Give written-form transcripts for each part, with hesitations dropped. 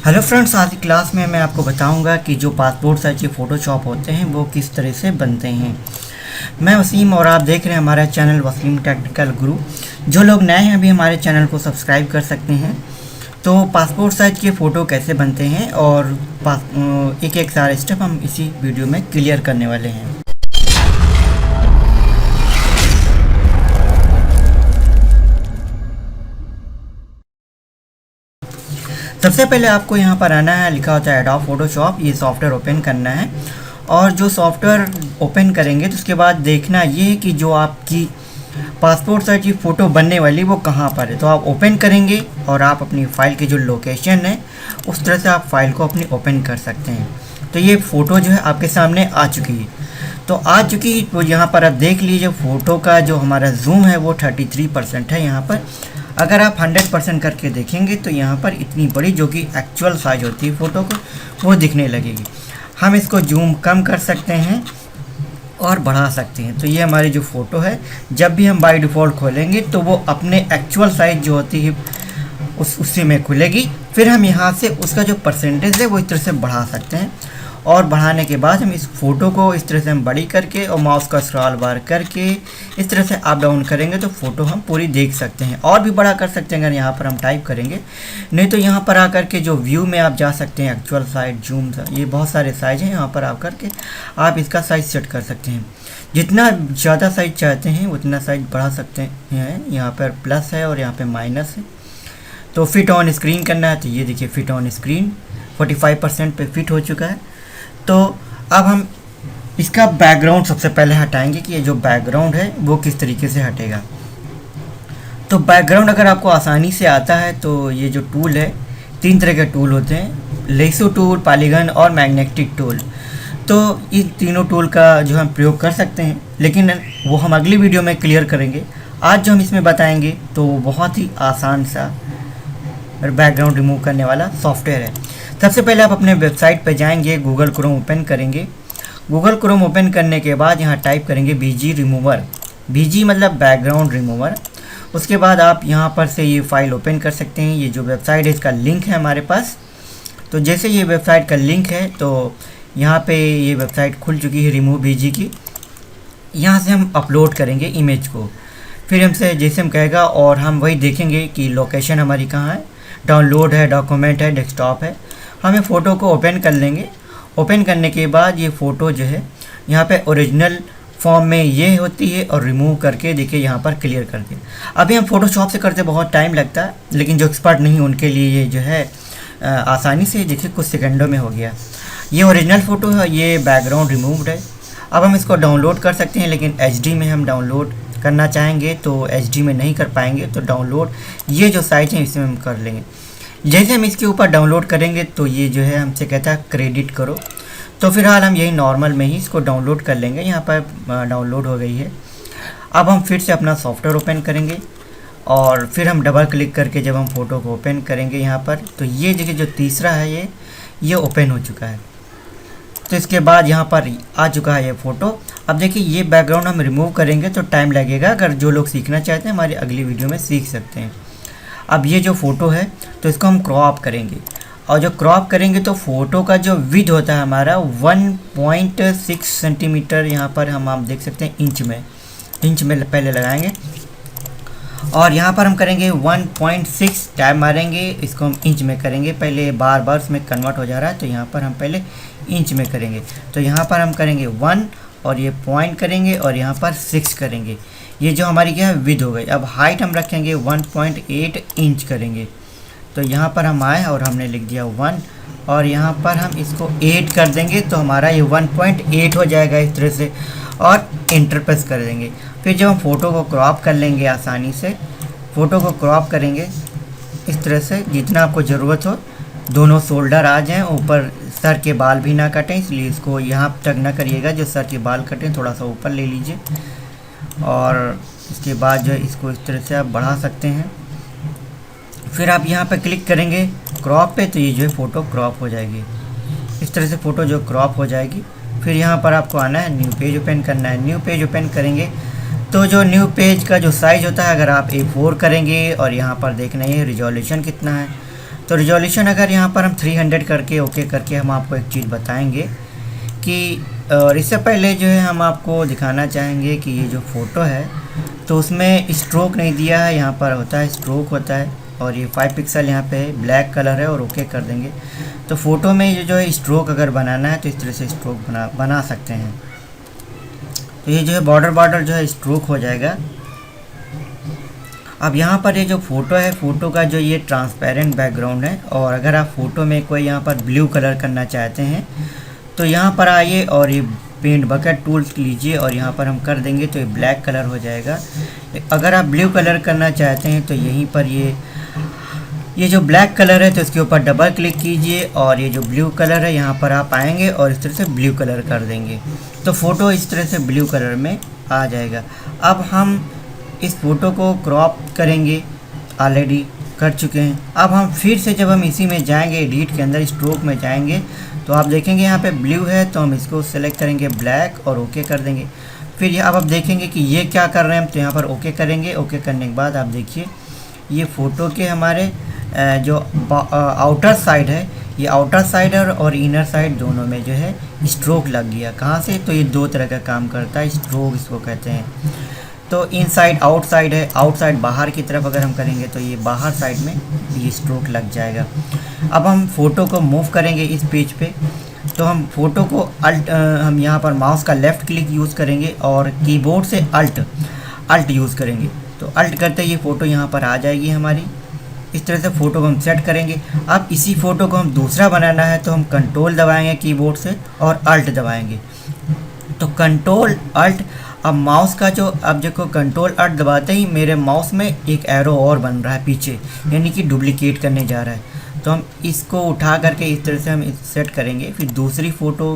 Hello friends, आज की class में मैं आपको बताऊंगा कि जो पासपोर्ट साइज के फ़ोटोशॉप होते हैं वो किस तरह से बनते हैं। मैं वसीम और आप देख रहे हैं हमारा चैनल वसीम टेक्निकल गुरु। जो लोग नए हैं अभी हमारे चैनल को सब्सक्राइब कर सकते हैं। तो पासपोर्ट साइज के फ़ोटो कैसे बनते हैं और एक एक सारे स्टेप हम इसी वीडियो में क्लियर करने वाले हैं। सबसे पहले आपको यहाँ पर आना है, लिखा होता है एडोब फोटोशॉप। ये सॉफ्टवेयर ओपन करना है और जो सॉफ्टवेयर ओपन करेंगे तो उसके बाद देखना ये है कि जो आपकी पासपोर्ट साइज की फ़ोटो बनने वाली वो कहाँ पर है। तो आप ओपन करेंगे और आप अपनी फ़ाइल की जो लोकेशन है उस तरह से आप फाइल को अपनी ओपन कर सकते हैं। तो ये फ़ोटो जो है आपके सामने आ चुकी है। तो आ चुकी तो यहाँ पर आप देख लीजिए फ़ोटो का जो हमारा जूम है वो 33% है। यहाँ पर अगर आप 100% करके देखेंगे तो यहाँ पर इतनी बड़ी जो कि एक्चुअल साइज होती है फ़ोटो को वो दिखने लगेगी। हम इसको जूम कम कर सकते हैं और बढ़ा सकते हैं। तो ये हमारी जो फ़ोटो है जब भी हम बाय डिफ़ॉल्ट खोलेंगे तो वो अपने एक्चुअल साइज जो होती है उसी में खुलेगी। फिर हम यहाँ से उसका जो परसेंटेज है वो इस तरह से बढ़ा सकते हैं और बढ़ाने के बाद हम इस फ़ोटो को इस तरह से हम बड़ी करके और माउस का स्क्रॉल बार करके इस तरह से अप डाउन करेंगे तो फ़ोटो हम पूरी देख सकते हैं। और भी बड़ा कर सकते हैं अगर यहाँ पर हम टाइप करेंगे, नहीं तो यहाँ पर आकर के जो व्यू में आप जा सकते हैं, एक्चुअल साइज, जूम, ये बहुत सारे साइज़ हैं। यहाँ पर आकर के आप इसका साइज़ सेट कर सकते हैं। जितना ज़्यादा साइज़ चाहते हैं उतना साइज़ बढ़ा सकते हैं। यहाँ पर प्लस है और यहाँ पर माइनस है। तो फिट ऑन स्क्रीन करना है तो ये देखिए फिट ऑन स्क्रीन 45% पे फिट हो चुका है। तो अब हम इसका बैकग्राउंड सबसे पहले हटाएंगे कि ये जो बैकग्राउंड है वो किस तरीके से हटेगा। तो बैकग्राउंड अगर आपको आसानी से आता है तो ये जो टूल है, 3 तरह के टूल होते हैं, लेसो टूल, पॉलीगन और मैग्नेटिक टूल। तो इन तीनों टूल का जो हम प्रयोग कर सकते हैं, लेकिन वो हम अगली वीडियो में क्लियर करेंगे। आज जो हम इसमें बताएंगे तो बहुत ही आसान सा बैकग्राउंड रिमूव करने वाला सॉफ्टवेयर है। सबसे पहले आप अपने वेबसाइट पर जाएंगे, गूगल क्रोम ओपन करेंगे। गूगल क्रोम ओपन करने के बाद यहाँ टाइप करेंगे बीजी रिमूवर। बीजी मतलब बैकग्राउंड रिमूवर। उसके बाद आप यहाँ पर से ये फाइल ओपन कर सकते हैं। ये जो वेबसाइट है इसका लिंक है हमारे पास। तो जैसे ये वेबसाइट का लिंक है तो यहाँ पे ये वेबसाइट खुल चुकी है रिमूव बीजी की। यहाँ से हम अपलोड करेंगे इमेज को। फिर हमसे जैसे हम कहेगा और हम वही देखेंगे कि लोकेशन हमारी कहाँ है, डाउनलोड है, डॉक्यूमेंट है, डेस्कटॉप है। हमें फ़ोटो को ओपन कर लेंगे। ओपन करने के बाद ये फ़ोटो जो है यहाँ पे ओरिजिनल फॉर्म में ये होती है और रिमूव करके देखिए यहाँ पर क्लियर कर दिया। अभी हम फ़ोटोशॉप से करते बहुत टाइम लगता है, लेकिन जो एक्सपर्ट नहीं उनके लिए ये जो है आसानी से देखिए कुछ सेकंडों में हो गया। ये ओरिजिनल फ़ोटो है, ये बैकग्राउंड रिमूव्ड है। अब हम इसको डाउनलोड कर सकते हैं, लेकिन HD में हम डाउनलोड करना चाहेंगे तो HD में नहीं कर पाएंगे। तो डाउनलोड ये जो साइट है इसमें हम कर लेंगे। जैसे हम इसके ऊपर डाउनलोड करेंगे तो ये जो है हमसे कहता है क्रेडिट करो। तो फिलहाल हम यही नॉर्मल में ही इसको डाउनलोड कर लेंगे। यहाँ पर डाउनलोड हो गई है। अब हम फिर से अपना सॉफ्टवेयर ओपन करेंगे और फिर हम डबल क्लिक करके जब हम फ़ोटो को ओपन करेंगे यहाँ पर तो ये देखिए जो तीसरा है ये ओपन हो चुका है। तो इसके बाद यहाँ पर आ चुका है ये फ़ोटो। अब देखिए ये बैकग्राउंड हम रिमूव करेंगे तो टाइम लगेगा। अगर जो लोग सीखना चाहते हैं हमारी अगली वीडियो में सीख सकते हैं। अब ये जो फ़ोटो है तो इसको हम क्रॉप करेंगे और जो क्रॉप करेंगे तो फ़ोटो का जो विड्थ होता है हमारा 1.6 सेंटीमीटर। यहाँ पर हम आप देख सकते हैं इंच में पहले लगाएंगे और यहाँ पर हम करेंगे 1.6 टाइप मारेंगे, इसको हम इंच में करेंगे। पहले बार बार इसमें कन्वर्ट हो जा रहा है तो यहाँ पर हम पहले इंच में करेंगे। तो यहाँ पर हम करेंगे 1 और ये पॉइंट करेंगे और यहाँ पर 6 करेंगे। ये जो हमारी क्या है विड्थ हो गई। अब हाइट हम रखेंगे 1.8 इंच करेंगे। तो यहाँ पर हम आए और हमने लिख दिया 1 और यहाँ पर हम इसको 8 कर देंगे तो हमारा ये 1.8 हो जाएगा इस तरह से और इंटर प्रेस कर देंगे। फिर जब हम फ़ोटो को क्रॉप कर लेंगे आसानी से, फ़ोटो को क्रॉप करेंगे इस तरह से जितना आपको ज़रूरत हो, दोनों शोल्डर आ जाएँ, ऊपर सर के बाल भी ना कटें, इसलिए इसको यहाँ तक ना करिएगा। जो सर के बाल कटें थोड़ा सा ऊपर ले लीजिए और इसके बाद जो इसको इस तरह से आप बढ़ा सकते हैं। फिर आप यहाँ पर क्लिक करेंगे क्रॉप पे तो ये जो है फ़ोटो क्रॉप हो जाएगी। इस तरह से फ़ोटो जो क्रॉप हो जाएगी। फिर यहाँ पर आपको आना है, न्यू पेज ओपन करना है। न्यू पेज ओपन करेंगे तो जो न्यू पेज का जो साइज़ होता है अगर आप A4 करेंगे और यहाँ पर देखना है रिजोल्यूशन कितना है तो रिजोल्यूशन अगर यहाँ पर हम 300 करके ओके करके हम आपको एक चीज़ बताएंगे कि और इससे पहले जो है हम आपको दिखाना चाहेंगे कि ये जो फ़ोटो है तो उसमें स्ट्रोक नहीं दिया है, यहाँ पर होता है स्ट्रोक होता है और ये 5 पिक्सल यहाँ पे ब्लैक कलर है और ओके कर देंगे। तो फ़ोटो में ये जो है स्ट्रोक अगर बनाना है तो इस तरह से स्ट्रोक बना सकते हैं। तो ये जो है बॉर्डर जो है स्ट्रोक हो जाएगा। अब यहाँ पर ये जो फ़ोटो है, फ़ोटो का जो ये ट्रांसपेरेंट बैकग्राउंड है और अगर आप फ़ोटो में कोई यहाँ पर ब्लू कलर करना चाहते हैं तो यहाँ पर आइए और ये पेंट बकेट टूल्स लीजिए और यहाँ पर हम कर देंगे तो ये ब्लैक कलर हो जाएगा। अगर आप ब्लू कलर करना चाहते हैं तो यहीं पर ये जो ब्लैक कलर है तो इसके ऊपर डबल क्लिक कीजिए और ये जो ब्लू कलर है यहाँ पर आप आएंगे और इस तरह से ब्लू कलर कर देंगे तो फ़ोटो इस तरह से ब्लू कलर में आ जाएगा। अब हम इस फ़ोटो को क्रॉप करेंगे, ऑलरेडी कर चुके हैं। अब हम फिर से जब हम इसी में जाएंगे एडिट के अंदर स्ट्रोक में जाएंगे तो आप देखेंगे यहाँ पे ब्लू है तो हम इसको सेलेक्ट करेंगे ब्लैक और ओके कर देंगे। फिर अब आप देखेंगे कि ये क्या कर रहे हैं हम तो यहाँ पर ओके करेंगे। ओके करने के बाद आप देखिए ये फ़ोटो के हमारे जो आउटर साइड है, ये आउटर साइड और इनर साइड दोनों में जो है स्ट्रोक लग गया। कहाँ से? तो ये दो तरह का काम करता है, स्ट्रोक इसको कहते हैं। तो इनसाइड आउटसाइड है, आउटसाइड बाहर की तरफ अगर हम करेंगे तो ये बाहर साइड में ये स्ट्रोक लग जाएगा। अब हम फ़ोटो को मूव करेंगे इस पेज पे तो हम फ़ोटो को हम यहाँ पर माउस का लेफ़्ट क्लिक यूज़ करेंगे और कीबोर्ड से अल्ट यूज़ करेंगे तो अल्ट करते ये फ़ोटो यहाँ पर आ जाएगी हमारी। इस तरह से फ़ोटो को हम सेट करेंगे। अब इसी फ़ोटो को हम दूसरा बनाना है तो हम कंट्रोल दबाएंगे कीबोर्ड से और अल्ट दबाएंगे तो कंट्रोल अल्ट। अब माउस का जो अब देखो कंट्रोल अल्ट दबाते ही मेरे माउस में एक एरो और बन रहा है पीछे, यानी कि डुप्लीकेट करने जा रहा है। तो हम इसको उठा करके इस तरह से हम सेट करेंगे, फिर दूसरी फ़ोटो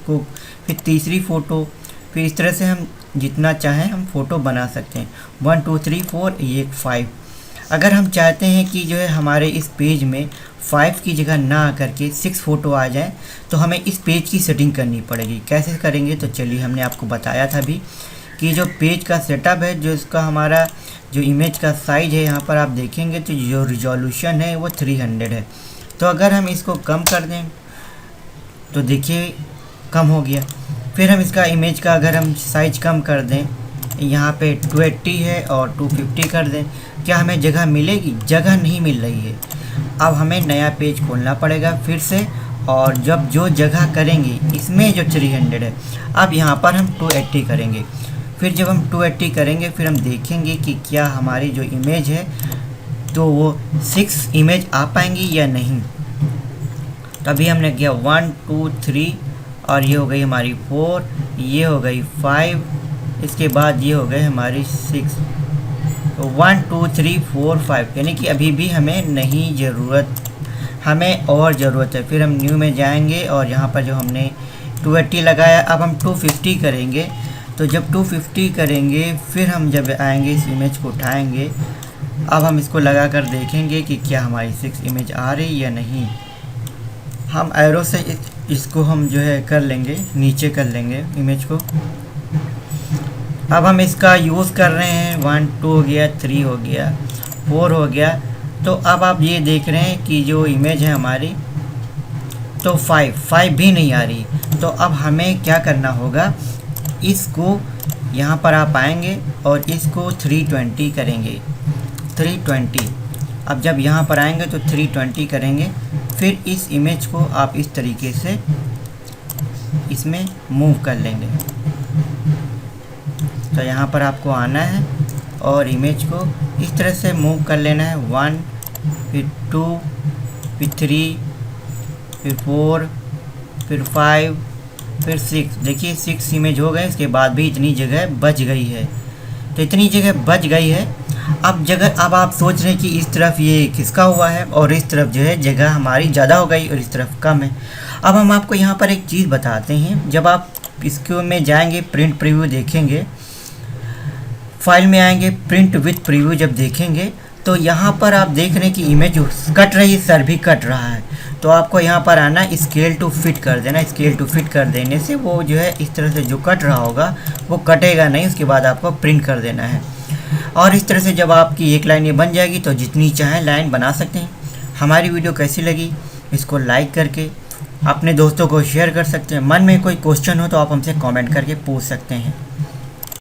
को, फिर तीसरी फ़ोटो, फिर इस तरह से हम जितना चाहें हम फ़ोटो बना सकते हैं। 1 2 3 4 ये 5। अगर हम चाहते हैं कि जो है हमारे इस पेज में 5 की जगह ना आकर के 6 फ़ोटो आ जाए तो हमें इस पेज की सेटिंग करनी पड़ेगी। कैसे करेंगे तो चलिए, हमने आपको बताया था भी कि जो पेज का सेटअप है, जो इसका हमारा जो इमेज का साइज़ है, यहाँ पर आप देखेंगे तो जो रिजोल्यूशन है वो 300 है। तो अगर हम इसको कम कर दें तो देखिए कम हो गया। फिर हम इसका इमेज का अगर हम साइज़ कम कर दें, यहाँ पे 280 है और 250 कर दें, क्या हमें जगह मिलेगी? जगह नहीं मिल रही है। अब हमें नया पेज खोलना पड़ेगा फिर से, और जब जो जगह करेंगे इसमें जो 300 है, अब यहाँ पर हम 280 करेंगे। फिर जब हम 280 करेंगे फिर हम देखेंगे कि क्या हमारी जो इमेज है तो वो 6 इमेज आ पाएंगी या नहीं। तभी हमने किया 1 2 3 और ये हो गई हमारी 4, ये हो गई 5, इसके बाद ये हो गए हमारी 6। तो 1 2 3 4 5, यानी कि अभी भी हमें नहीं ज़रूरत, हमें और ज़रूरत है। फिर हम न्यू में जाएंगे और यहाँ पर जो हमने 280 लगाया, अब हम 250 करेंगे। तो जब 250 करेंगे फिर हम जब आएंगे इस इमेज को उठाएंगे, अब हम इसको लगा कर देखेंगे कि क्या हमारी 6 इमेज आ रही या नहीं। हम एरो से इसको हम जो है कर लेंगे, नीचे कर लेंगे इमेज को। अब हम इसका यूज़ कर रहे हैं, 1 2 हो गया, 3 हो गया, 4 हो गया। तो अब आप ये देख रहे हैं कि जो इमेज है हमारी तो 5 भी नहीं आ रही। तो अब हमें क्या करना होगा, इसको यहाँ पर आप आएंगे और इसको 320 करेंगे, 320। अब जब यहाँ पर आएंगे तो 320 करेंगे। फिर इस इमेज को आप इस तरीके से इसमें मूव कर लेंगे। तो यहाँ पर आपको आना है और इमेज को इस तरह से मूव कर लेना है। 1 फिर 2 फिर 3 फिर 4 फिर 5 फिर 6। देखिए 6 इमेज हो गए, इसके बाद भी इतनी जगह बच गई है। तो इतनी जगह बच गई है। अब आप सोच रहे हैं कि इस तरफ ये किसका हुआ है और इस तरफ जो है जगह हमारी ज़्यादा हो गई और इस तरफ कम है। अब हम आपको यहाँ पर एक चीज़ बताते हैं। जब आप इसको में जाएंगे, प्रिंट प्रीव्यू देखेंगे, फाइल में आएंगे, प्रिंट विथ प्रीव्यू जब देखेंगे तो यहाँ पर आप देख रहे हैं कि इमेज कट रही है, सर भी कट रहा है। तो आपको यहाँ पर आना, स्केल टू फिट कर देना। स्केल टू फिट कर देने से वो जो है इस तरह से जो कट रहा होगा वो कटेगा नहीं। उसके बाद आपको प्रिंट कर देना है। और इस तरह से जब आपकी एक लाइन ये बन जाएगी तो जितनी चाहे लाइन बना सकते हैं। हमारी वीडियो कैसी लगी इसको लाइक करके अपने दोस्तों को शेयर कर सकते हैं। मन में कोई क्वेश्चन हो तो आप हमसे कमेंट करके पूछ सकते हैं।